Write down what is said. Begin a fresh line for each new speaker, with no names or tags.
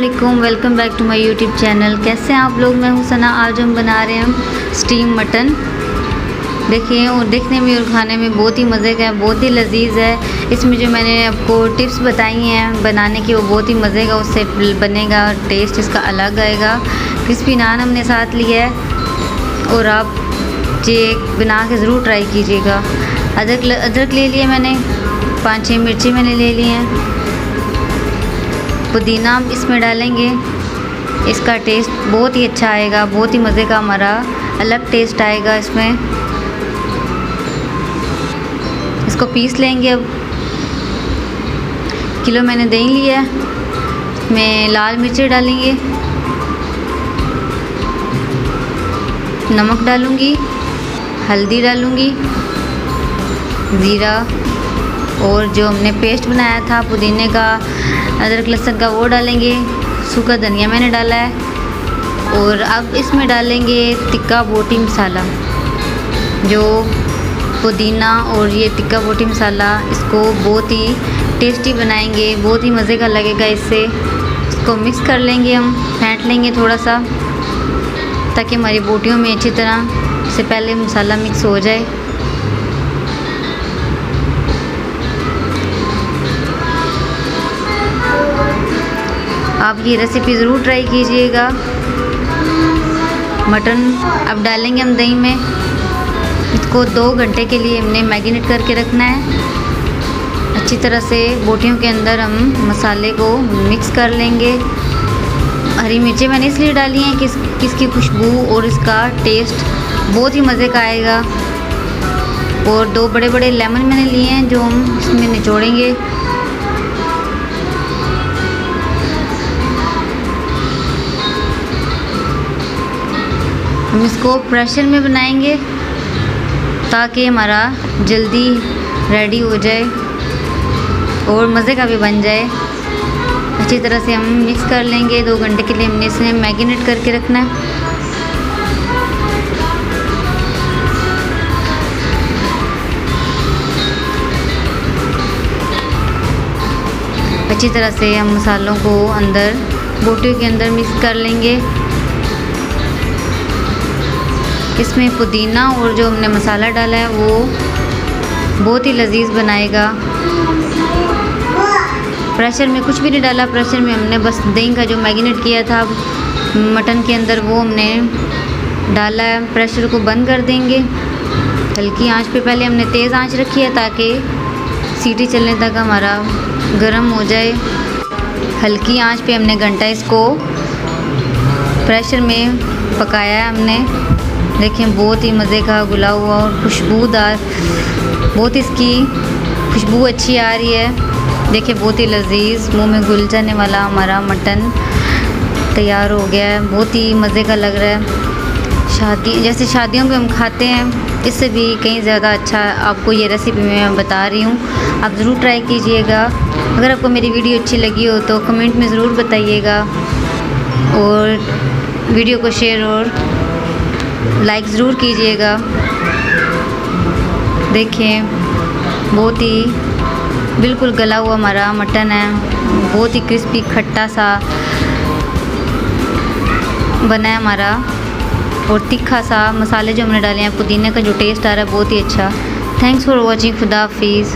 अस्सलामुअलैकुम, welcome back to my YouTube channel. कैसे हैं आप लोग? मैं हूं सना। आज हम बना रहे हैं स्टीम मटन। देखिए, और देखने में और खाने में बहुत ही मज़े का है, बहुत ही लजीज है। इसमें जो मैंने आपको टिप्स बताई हैं बनाने की, वो बहुत ही मज़े का उससे बनेगा, टेस्ट इसका अलग आएगा। क्रिस्पी नान हमने साथ लिया है और आप ये बना के ज़रूर ट्राई कीजिएगा। अदरक ले लिया मैंने, 5-6 मिर्ची मैंने ले ली हैं। पुदीना हम इसमें डालेंगे, इसका टेस्ट बहुत ही अच्छा आएगा, बहुत ही मज़े का हमारा अलग टेस्ट आएगा इसमें। इसको पीस लेंगे। अब किलो मैंने दही लिया है। मैं लाल मिर्ची डालेंगे, नमक डालूँगी, हल्दी डालूँगी, ज़ीरा, और जो हमने पेस्ट बनाया था पुदीने का, अदरक लहसुन का, वो डालेंगे। सूखा धनिया मैंने डाला है। और अब इसमें डालेंगे तिक्का बोटी मसाला। जो पुदीना और ये तिक्का बोटी मसाला इसको बहुत ही टेस्टी बनाएंगे, बहुत ही मज़े का लगेगा इससे। इसको मिक्स कर लेंगे, हम फेंट लेंगे थोड़ा सा, ताकि हमारी बोटियों में अच्छी तरह से पहले मसाला मिक्स हो जाए। आप ये रेसिपी ज़रूर ट्राई कीजिएगा। मटन अब डालेंगे हम दही में। इसको 2 घंटे के लिए हमने मैरिनेट करके रखना है। अच्छी तरह से बोटियों के अंदर हम मसाले को मिक्स कर लेंगे। हरी मिर्ची मैंने इसलिए डाली हैं कि इसकी खुशबू और इसका टेस्ट बहुत ही मज़े का आएगा। और 2 बड़े बड़े लेमन मैंने लिए हैं, जो हम इसमें निचोड़ेंगे। हम इसको प्रेशर में बनाएंगे ताकि हमारा जल्दी रेडी हो जाए और मज़े का भी बन जाए। अच्छी तरह से हम मिक्स कर लेंगे। 2 घंटे के लिए हमने इसे मैरिनेट करके रखना है। अच्छी तरह से हम मसालों को अंदर बोटियों के अंदर मिक्स कर लेंगे। इसमें पुदीना और जो हमने मसाला डाला है वो बहुत ही लजीज बनाएगा। प्रेशर में कुछ भी नहीं डाला, प्रेशर में हमने बस दही का जो मैरिनेट किया था मटन के अंदर वो हमने डाला है। प्रेशर को बंद कर देंगे हल्की आंच पे। पहले हमने तेज़ आंच रखी है ताकि सीटी चलने तक हमारा गर्म हो जाए। हल्की आंच पे हमने घंटा इसको प्रेशर में पकाया है हमने। देखें, बहुत ही मज़े का गुला हुआ और खुशबूदार, बहुत इसकी खुशबू अच्छी आ रही है। देखिए, बहुत ही लजीज, मुंह में घुल जाने वाला हमारा मटन तैयार हो गया है। बहुत ही मज़े का लग रहा है। जैसे शादियों में हम खाते हैं, इससे भी कहीं ज़्यादा अच्छा आपको ये रेसिपी मैं बता रही हूँ। आप ज़रूर ट्राई कीजिएगा। अगर आपको मेरी वीडियो अच्छी लगी हो तो कमेंट में ज़रूर बताइएगा, और वीडियो को शेयर और लाइक ज़रूर कीजिएगा। देखें, बहुत ही बिल्कुल गला हुआ हमारा मटन है, बहुत ही क्रिस्पी खट्टा सा बना है हमारा, और तीखा सा। मसाले जो हमने डाले हैं, पुदीने का जो टेस्ट आ रहा है बहुत ही अच्छा। Thanks for watching. खुदा हाफिज़।